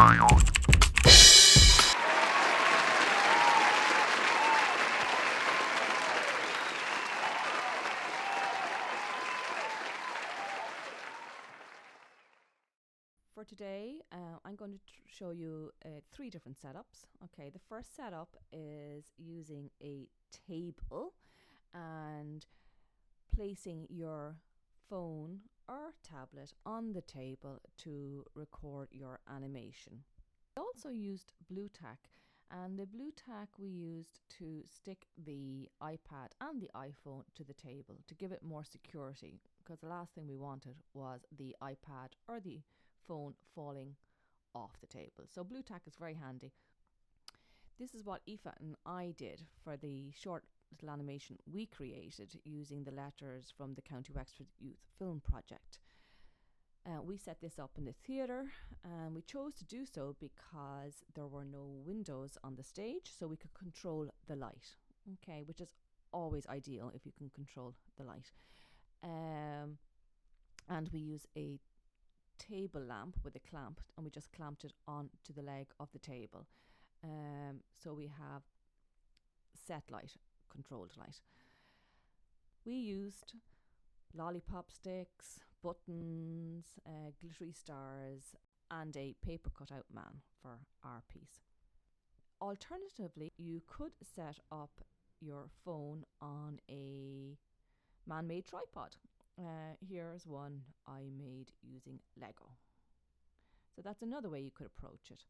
For today, I'm going to show you 3 different setups. Okay, the first setup is using a table and placing your phone or tablet on the table to record your animation. I also used blue tack, and the blue tack we used to stick the iPad and the iPhone to the table to give it more security, because the last thing we wanted was the iPad or the phone falling off the table. So blue tack is very handy. This is what Aoife and I did for the short little animation we created using the letters from the County Wexford Youth Film Project. We set this up in the theatre, and we chose to do so because there were no windows on the stage, so we could control the light, okay, which is always ideal if you can control the light. And we use a table lamp with a clamp, and we just clamped it onto the leg of the table. So we have set light, controlled light. We used lollipop sticks, buttons, glittery stars, and a paper cutout man for our piece. Alternatively, you could set up your phone on a man-made tripod. Here's one I made using Lego. So that's another way you could approach it.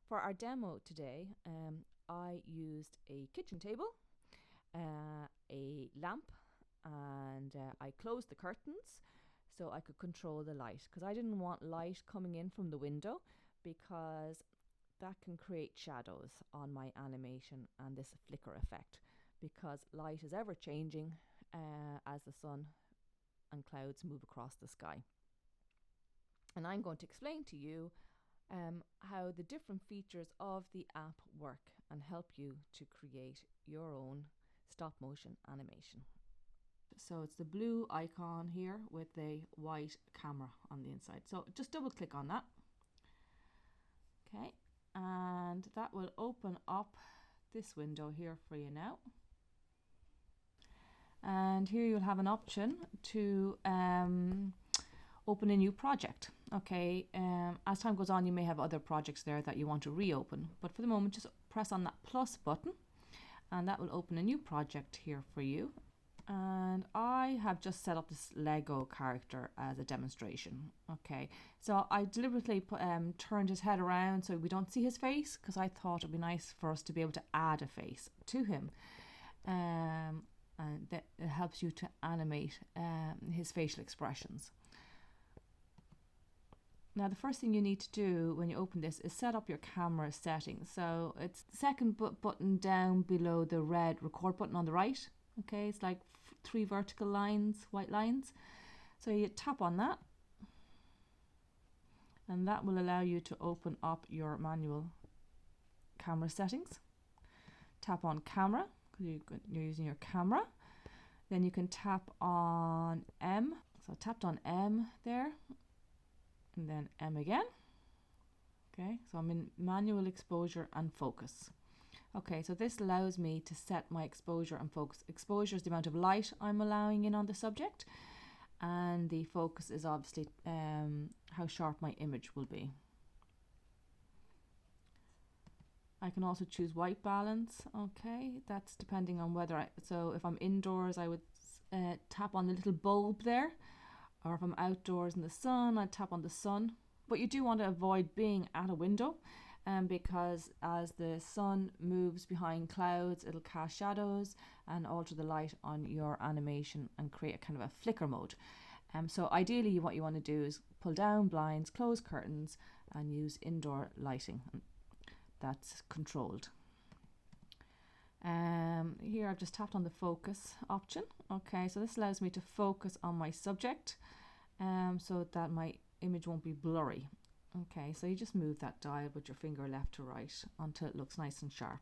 For our demo today, I used a kitchen table, a lamp, and I closed the curtains so I could control the light, because I didn't want light coming in from the window, because that can create shadows on my animation and this flicker effect, because light is ever changing as the sun and clouds move across the sky. And I'm going to explain to you how the different features of the app work and help you to create your own stop motion animation. So it's the blue icon here with the white camera on the inside. So just double click on that. Okay, and that will open up this window here for you now. And here you'll have an option to open a new project. Okay, as time goes on, you may have other projects there that you want to reopen, but for the moment, just press on that plus button, and that will open a new project here for you. And I have just set up this Lego character as a demonstration. Okay, so I deliberately turned his head around so we don't see his face, because I thought it'd be nice for us to be able to add a face to him. And that it helps you to animate his facial expressions. Now, the first thing you need to do when you open this is set up your camera settings. So it's the second button down below the red record button on the right. Okay, it's like 3 vertical lines, white lines. So you tap on that, and that will allow you to open up your manual camera settings. Tap on camera, because you're using your camera. Then you can tap on M. So I tapped on M there, and then M again. Okay, so I'm in manual exposure and focus. Okay, so this allows me to set my exposure and focus. Exposure is the amount of light I'm allowing in on the subject, and the focus is obviously how sharp my image will be. I can also choose white balance. Okay, that's depending on whether so if I'm indoors, I would tap on the little bulb there, or if I'm outdoors in the sun, I'd tap on the sun. But you do want to avoid being at a window, because as the sun moves behind clouds, it'll cast shadows and alter the light on your animation and create a kind of a flicker mode. So ideally what you want to do is pull down blinds, close curtains, and use indoor lighting. That's controlled. Here I've just tapped on the focus option. Okay, so this allows me to focus on my subject so that my image won't be blurry. Okay, so you just move that dial with your finger left to right until it looks nice and sharp.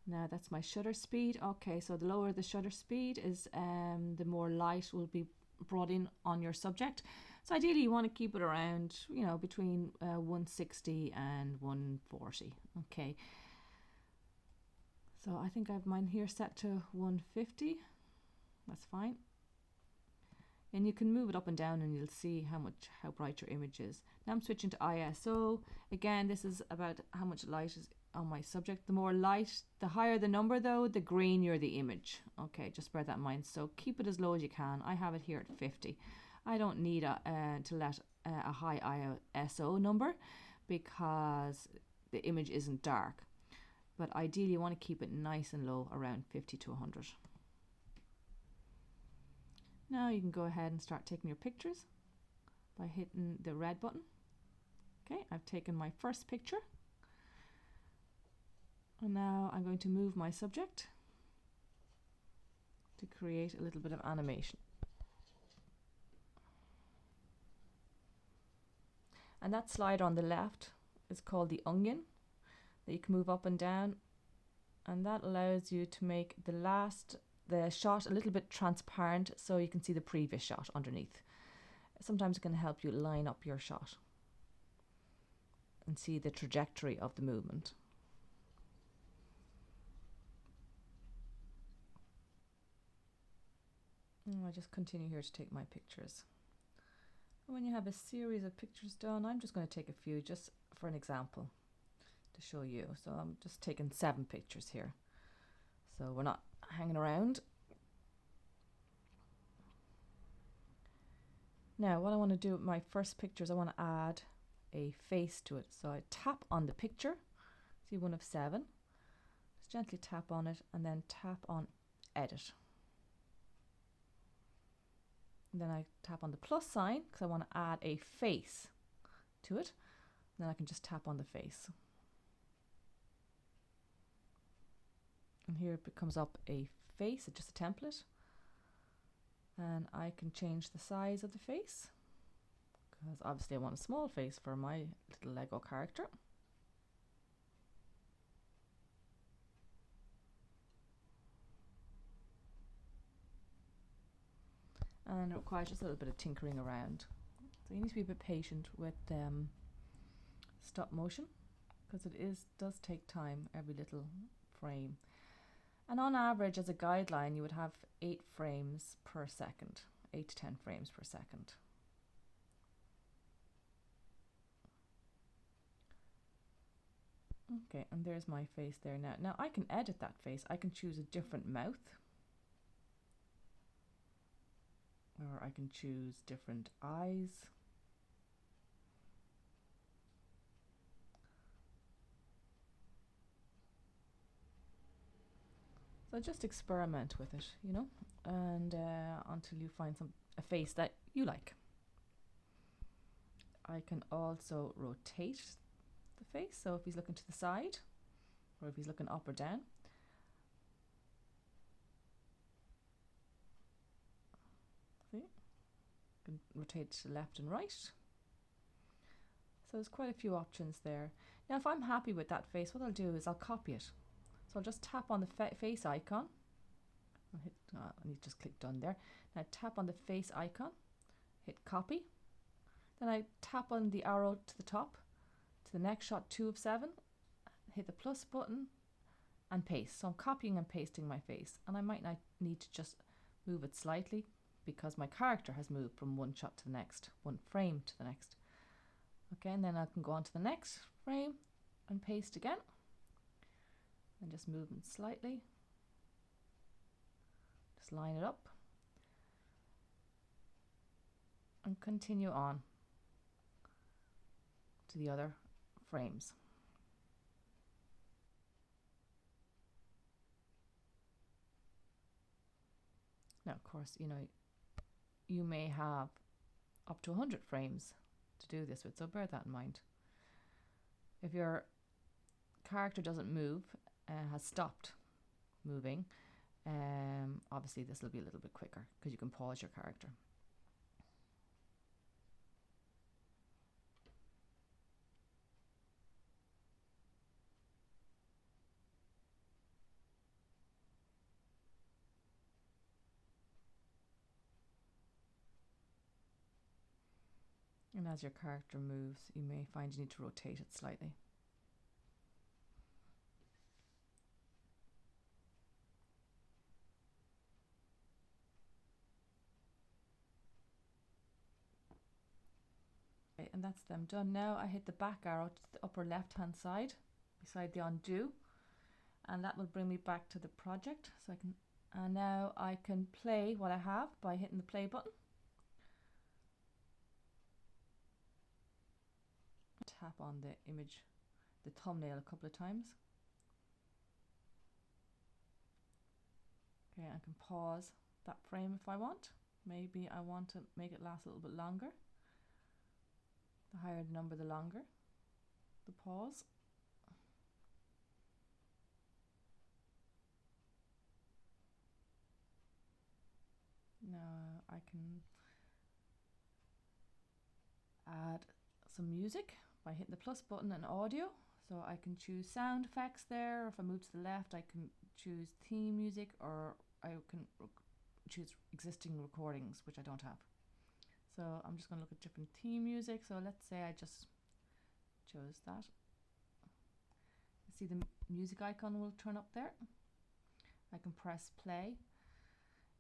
Now that's my shutter speed. Okay, so the lower the shutter speed is, the more light will be brought in on your subject. So ideally you want to keep it around, between 160 and 140. Okay. So I think I have mine here set to 150. That's fine. And you can move it up and down and you'll see how bright your image is. Now I'm switching to ISO. Again, this is about how much light is on my subject. The more light, the higher the number though, the greenier the image. Okay, just bear that in mind. So keep it as low as you can. I have it here at 50. I don't need to let a high ISO number because the image isn't dark. But ideally you want to keep it nice and low, around 50 to 100. Now you can go ahead and start taking your pictures by hitting the red button. Okay, I've taken my first picture. And now I'm going to move my subject to create a little bit of animation. And that slider on the left is called the onion, that you can move up and down, and that allows you to make the shot a little bit transparent so you can see the previous shot underneath. Sometimes it can help you line up your shot and see the trajectory of the movement. I just continue here to take my pictures. And when you have a series of pictures done, I'm just going to take a few just for an example to show you. So I'm just taking 7 pictures here. So we're not hanging around. Now what I want to do with my first picture is I want to add a face to it. So I tap on the picture, see one of 7, just gently tap on it and then tap on edit. And then I tap on the plus sign because I want to add a face to it. Then I can just tap on the face. And here it comes up a face, it's just a template. And I can change the size of the face because obviously I want a small face for my little Lego character. And it requires just a little bit of tinkering around. So you need to be a bit patient with stop motion because it does take time, every little frame. And on average, as a guideline, you would have 8 frames per second, 8 to 10 frames per second. Okay, and there's my face there now. Now I can edit that face. I can choose a different mouth, or I can choose different eyes. So just experiment with it, and until you find a face that you like. I can also rotate the face, so if he's looking to the side or if he's looking up or down. See? You can rotate to left and right. So there's quite a few options there. Now if I'm happy with that face, what I'll do is I'll copy it. So I'll just tap on the face icon. I need to just click done there. Now tap on the face icon, hit copy. Then I tap on the arrow to the top, to the next shot 2 of 7, hit the plus button and paste. So I'm copying and pasting my face, and I might not need to just move it slightly because my character has moved from one shot to the next, one frame to the next. Okay, and then I can go on to the next frame and paste again. And just move them slightly. Just line it up. And continue on to the other frames. Now, of course, you may have up to 100 frames to do this with, so bear that in mind. If your character doesn't move, has stopped moving, obviously this will be a little bit quicker because you can pause your character. And as your character moves, you may find you need to rotate it slightly. Okay, and that's them done. Now I hit the back arrow to the upper left hand side beside the undo, and that will bring me back to the project. So I can, and now I can play what I have by hitting the play button. Tap on the image, the thumbnail, a couple of times. Okay, I can pause that frame if I want. Maybe I want to make it last a little bit longer. The higher the number, the longer the pause. Now I can add some music by hitting the plus button and audio. So I can choose sound effects there. If I move to the left, I can choose theme music, or I can choose existing recordings, which I don't have. So I'm just going to look at different theme music. So let's say I just chose that. See, the music icon will turn up there. I can press play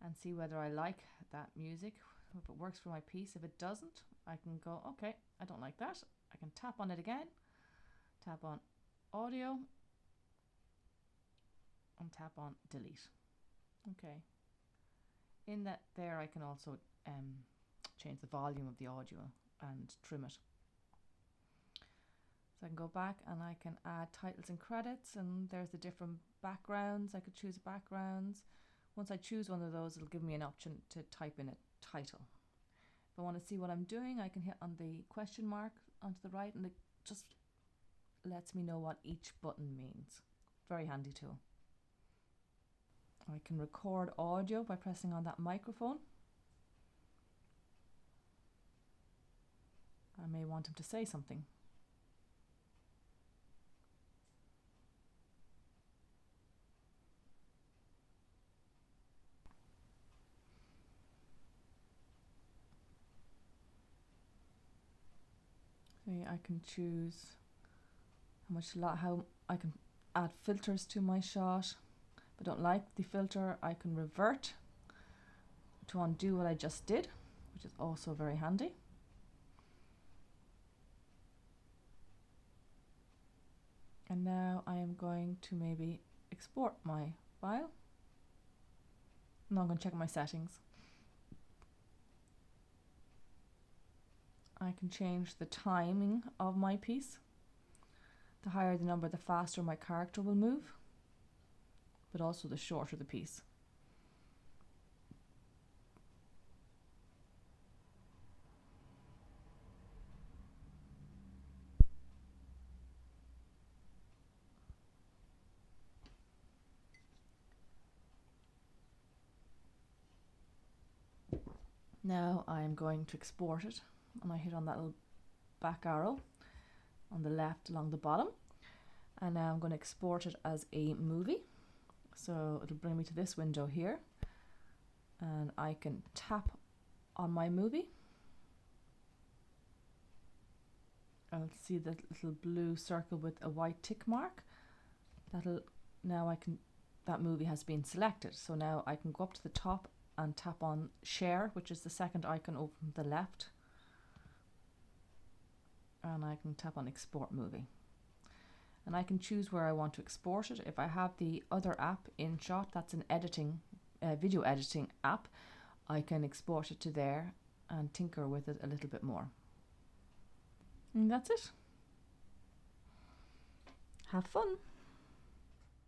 and see whether I like that music, if it works for my piece. If it doesn't, I can go, okay, I don't like that. I can tap on it again, tap on audio, and tap on delete. Okay. In that there, I can also change the volume of the audio and trim it. So I can go back and I can add titles and credits, and there's the different backgrounds. I could choose backgrounds. Once I choose one of those, it'll give me an option to type in a title. If I want to see what I'm doing, I can hit on the question mark onto the right, and it just lets me know what each button means. Very handy tool. I can record audio by pressing on that microphone. I may want him to say something. I can choose how I can add filters to my shot. If I don't like the filter, I can revert to undo what I just did, which is also very handy. And now I am going to maybe export my file. Now I'm going to check my settings. I can change the timing of my piece. The higher the number, the faster my character will move, but also the shorter the piece. Now I'm going to export it, and I hit on that little back arrow on the left along the bottom, and now I'm going to export it as a movie. So it'll bring me to this window here, and I can tap on my movie. I'll see the little blue circle with a white tick mark. That movie has been selected. So now I can go up to the top and tap on share, which is the second icon over from the left, and I can tap on export movie, and I can choose where I want to export it. If I have the other app, InShot, that's an video editing app, I can export it to there and tinker with it a little bit more. And that's it. Have fun.